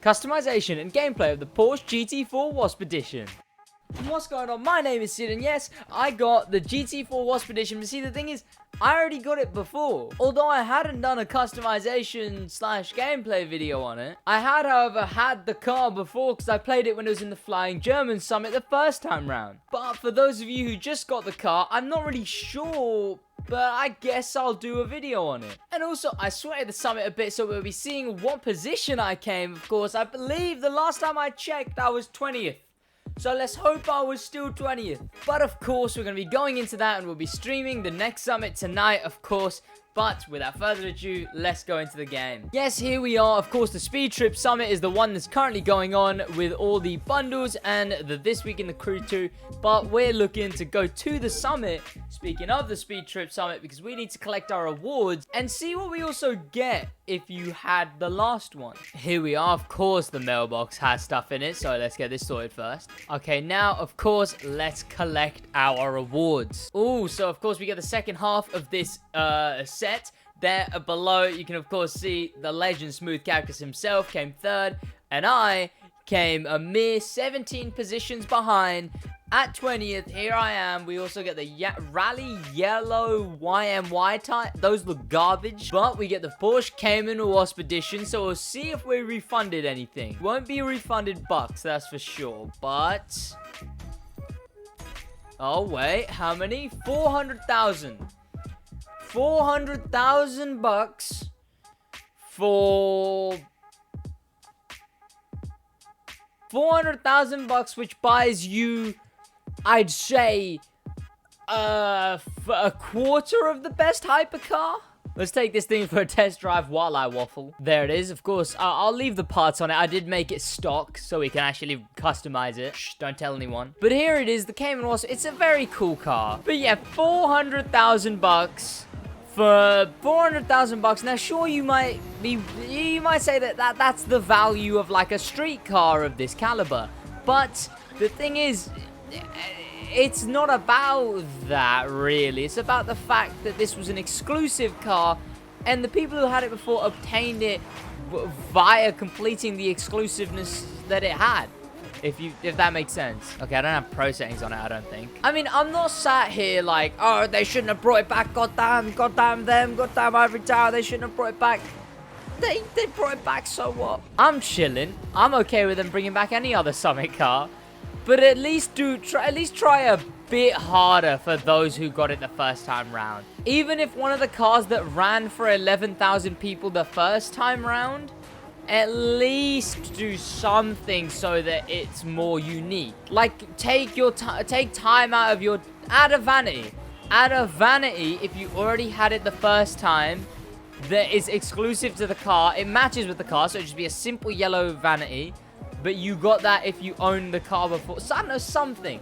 Customization and gameplay of the Porche GT4 Wasp Edition. And what's going on? My name is Sid, and yes, I got the GT4 Wasp Edition. But see, the thing is, I already got it before. Although I hadn't done a customization / gameplay video on it. I had, however, had the car before because I played it when it was in the Flying German Summit the first time round. But for those of you who just got the car, I'm not really sure, but I guess I'll do a video on it. And also, I sweated the summit a bit, so we'll be seeing what position I came. Of course, I believe the last time I checked, I was 20th. So let's hope I was still 20th. But of course, we're going to be going into that, and we'll be streaming the next summit tonight, of course. But without further ado, let's go into the game. Yes, here we are. Of course, the Speed Trip Summit is the one that's currently going on with all the bundles and the This Week in the Crew too. But we're looking to go to the summit, speaking of the Speed Trip Summit, because we need to collect our rewards and see what we also get if you had the last one. Here we are. Of course, the mailbox has stuff in it, so let's get this sorted first. Okay, now, of course, let's collect our rewards. Oh, so of course, we get the second half of this set. There below, you can of course see the legend Smooth Cactus himself came third, and I came a mere 17 positions behind at 20th. Here I am. We also get the Rally Yellow YMY type. Those look garbage, but we get the Porsche Cayman Wasp Edition, so we'll see if we're refunded anything. Won't be refunded bucks, that's for sure, but oh wait, how many? 400,000. 400,000 bucks for 400,000 bucks, which buys you, I'd say, a quarter of the best hypercar. Let's take this thing for a test drive while I waffle. There it is. Of course, I'll leave the parts on it. I did make it stock, so we can actually customize it. Shh, don't tell anyone. But here it is, the Cayman Wasp. It's a very cool car. But yeah, 400,000 bucks. For 400,000 bucks, now sure you might say that's the value of like a street car of this caliber, but the thing is, it's not about that really. It's about the fact that this was an exclusive car, and the people who had it before obtained it via completing the exclusiveness that it had. If that makes sense. Okay, I don't have pro settings on it, I don't think. I mean, I'm not sat here like, oh, they shouldn't have brought it back. Goddamn them, goddamn Ivory Tower, they shouldn't have brought it back. They brought it back, so what? I'm chilling. I'm okay with them bringing back any other Summit car. But at least try a bit harder for those who got it the first time round. Even if one of the cars that ran for 11,000 people the first time round, at least do something so that it's more unique. Like, take time out of Vanity. Add a Vanity if you already had it the first time that is exclusive to the car. It matches with the car, so it'd just be a simple yellow Vanity. But you got that if you owned the car before. So, I don't know, something.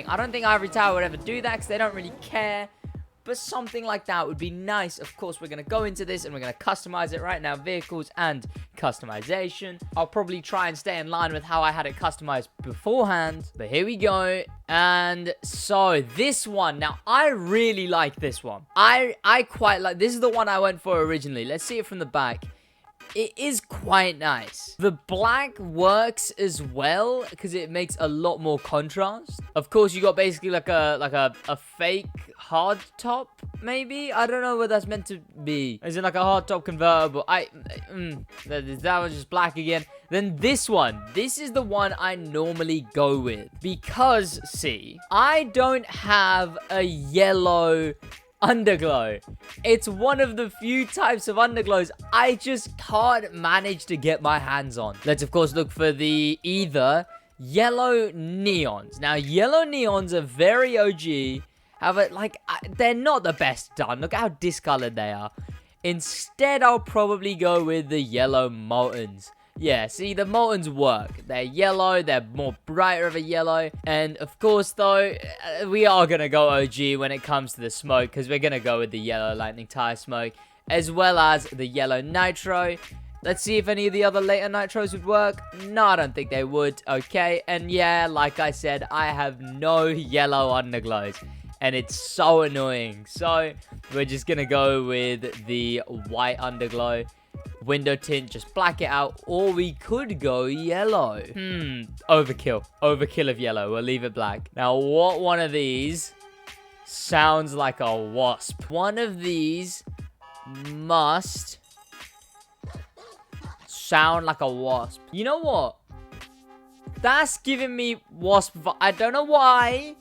I don't think Ivory Tower would ever do that because they don't really care. But something like that would be nice. Of course, we're going to go into this and we're going to customize it right now. Vehicles and customization. I'll probably try and stay in line with how I had it customized beforehand. But here we go. And so this one. Now, I really like this one. I quite like. This is the one I went for originally. Let's see it from the back. It is quite nice. The black works as well because it makes a lot more contrast. Of course, you got basically like a fake hard top, maybe. I don't know what that's meant to be. Is it like a hard top convertible? That was just black again. Then this one. This is the one I normally go with because, see, I don't have a yellow underglow. It's one of the few types of underglows I just can't manage to get my hands on. Let's of course look for the either yellow neons. Now, yellow neons are very OG. However, like, they're not the best done. Look how discolored they are. Instead, I'll probably go with the yellow moltens. Yeah, see, the moltens work. They're yellow, they're more brighter of a yellow. And of course, though, we are going to go OG when it comes to the smoke, because we're going to go with the yellow lightning tire smoke, as well as the yellow nitro. Let's see if any of the other later nitros would work. No, I don't think they would. Okay, and yeah, like I said, I have no yellow underglows. And it's so annoying. So, we're just going to go with the white underglow. window tint, just black it out, or we could go yellow. Overkill. Overkill of yellow. We'll leave it black. Now, what one of these sounds like a wasp? One of these must sound like a wasp. You know what? That's giving me wasp. I don't know why.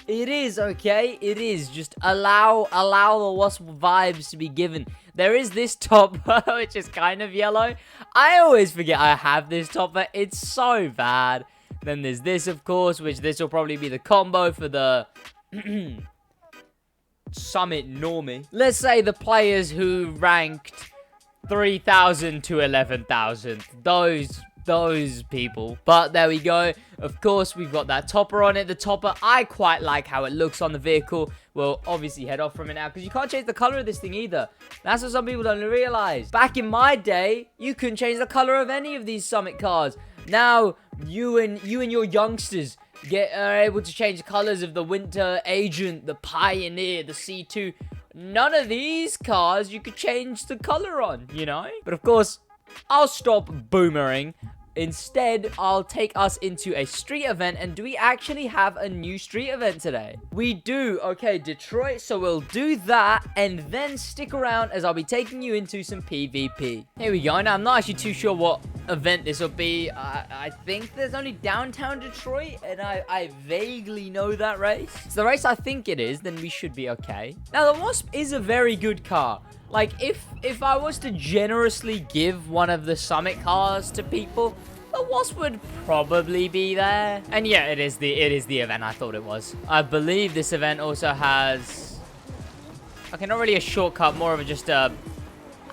It is, okay? It is. Just allow the wasp vibes to be given. There is this topper, which is kind of yellow. I always forget I have this topper. It's so bad. Then there's this, of course, which this will probably be the combo for the Summit Normie. Let's say the players who ranked 3,000 to 11,000. Those people. But there we go. Of course, we've got that topper on it. The topper, I quite like how it looks on the vehicle. We'll obviously head off from it now because you can't change the color of this thing either. That's what some people don't realize. Back in my day, you couldn't change the color of any of these Summit cars. Now, you and your youngsters are able to change the colors of the Winter Agent, the Pioneer, the C2. None of these cars you could change the color on, you know? But of course, I'll stop boomering. Instead, I'll take us into a street event. And do we actually have a new street event today? We do. Okay, Detroit. So we'll do that and then stick around as I'll be taking you into some PvP. Here we go. Now, I'm not actually too sure what event this will be. I think there's only downtown Detroit, and I vaguely know that race. It's the race I think it is, then we should be okay. Now, the Wasp is a very good car. Like, if I was to generously give one of the Summit cars to people, the Wasp would probably be there. And yeah, it is the event I thought it was. I believe this event also has... Okay, not really a shortcut, more of just a...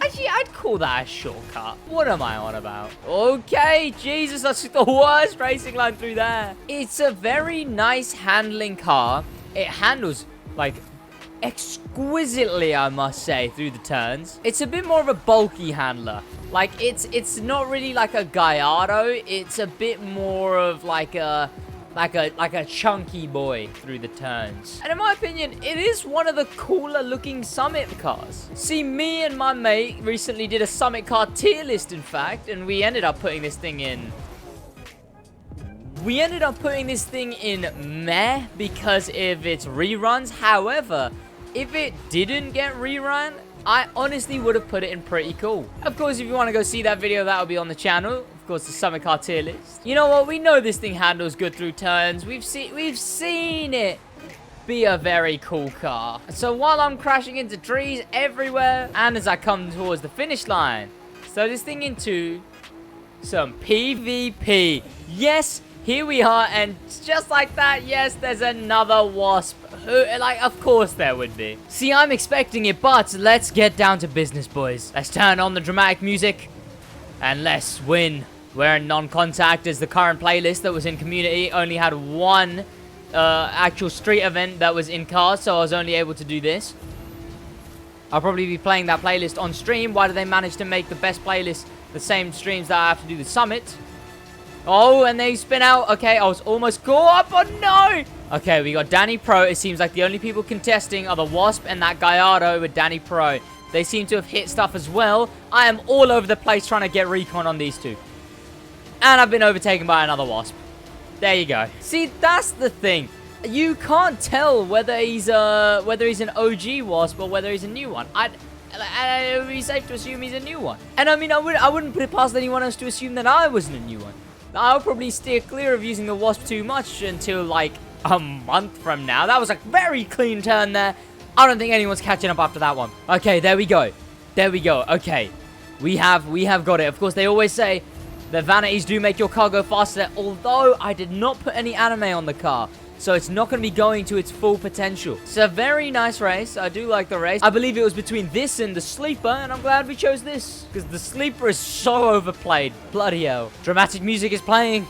Actually, I'd call that a shortcut. What am I on about? Okay, Jesus, that's the worst racing line through there. It's a very nice handling car. It handles, like... exquisitely, I must say, through the turns. It's a bit more of a bulky handler. Like, it's not really like a Gallardo. It's a bit more of like a chunky boy through the turns. And in my opinion, it is one of the cooler looking Summit cars. See, me and my mate recently did a Summit car tier list, in fact, and we ended up putting this thing in... We ended up putting this thing in meh because of its reruns. However, if it didn't get rerun, I honestly would have put it in pretty cool. Of course, if you want to go see that video, that'll be on the channel. Of course, the Summit car tier list. You know what? We know this thing handles good through turns. We've seen it be a very cool car. So while I'm crashing into trees everywhere, and as I come towards the finish line, so this thing into some PvP. Yes. Here we are, and just like that, yes, there's another Wasp. Like, of course there would be. See, I'm expecting it, but let's get down to business, boys. Let's turn on the dramatic music, and let's win. We're in non-contact, as the current playlist that was in community only had one actual street event that was in cars, so I was only able to do this. I'll probably be playing that playlist on stream. Why do they manage to make the best playlist the same streams that I have to do the Summit? Oh, and they spin out. Okay, I was almost caught up. Oh, no. Okay, we got Danny Pro. It seems like the only people contesting are the Wasp and that Gallardo with Danny Pro. They seem to have hit stuff as well. I am all over the place trying to get recon on these two. And I've been overtaken by another Wasp. There you go. See, that's the thing. You can't tell whether he's an OG Wasp or whether he's a new one. It would be safe to assume he's a new one. And I mean, I wouldn't put it past anyone else to assume that I wasn't a new one. I'll probably steer clear of using the Wasp too much until, like, a month from now. That was a very clean turn there. I don't think anyone's catching up after that one. Okay, there we go. There we go. Okay. We have got it. Of course, they always say the Vanities do make your car go faster, although I did not put any anime on the car. So it's not going to be going to its full potential. It's a very nice race. I do like the race. I believe it was between this and the Sleeper, and I'm glad we chose this. Because the Sleeper is so overplayed. Bloody hell. Dramatic music is playing.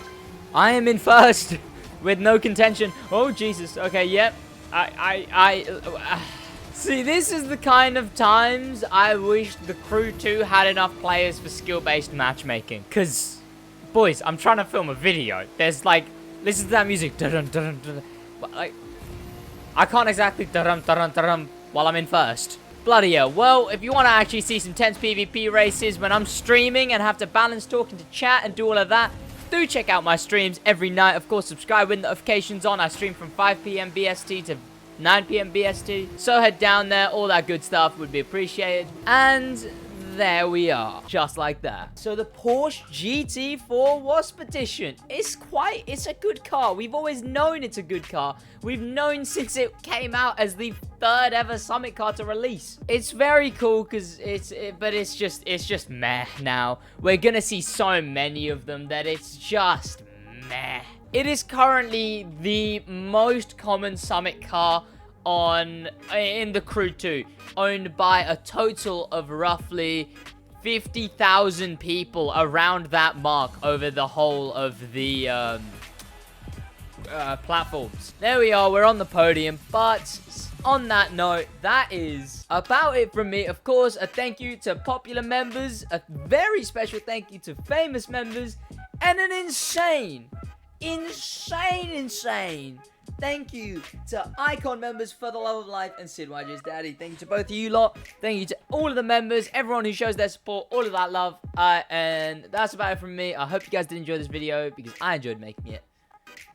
I am in first with no contention. Oh, Jesus. Okay, yep. See, this is the kind of times I wish the Crew 2 had enough players for skill-based matchmaking. Because, boys, I'm trying to film a video. There's, like... Listen to that music. But, like, I can't exactly while I'm in first. Bloody hell. Well, if you want to actually see some tense PvP races when I'm streaming and have to balance talking to chat and do all of that, do check out my streams every night. Of course, subscribe with notifications on. I stream from 5 p.m. BST to 9 p.m. BST. So head down there. All that good stuff would be appreciated. And there we are. Just like that. So the Porche GT4 Wasp Edtion. It's a good car. We've always known it's a good car. We've known since it came out as the 3rd ever Summit car to release. It's very cool because it's just meh now. We're gonna see so many of them that it's just meh. It is currently the most common Summit car in the Crew 2, owned by a total of roughly 50,000 people around that mark over the whole of the platforms. There we are, we're on the podium, but on that note, that is about it from me. Of course, a thank you to popular members, a very special thank you to famous members, and an insane thank you to Icon members for the love of life and Sid YJ's daddy. Thank you to both of you lot. Thank you to all of the members, everyone who shows their support, all of that love. And that's about it from me. I hope you guys did enjoy this video because I enjoyed making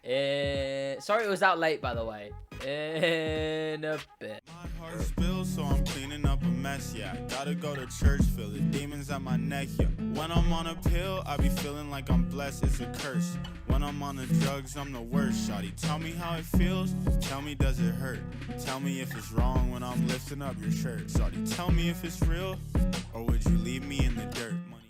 it. Sorry it was out late, by the way. In a bit. My heart spills, so I'm cleaning up a mess, yeah. Gotta go to church, feel the demons at my neck, yeah. When I'm on a pill, I be feeling like I'm blessed, it's a curse. When I'm on the drugs, I'm the worst, shawty. Tell me how it feels, tell me does it hurt. Tell me if it's wrong when I'm lifting up your shirt, shawty. Tell me if it's real, or would you leave me in the dirt?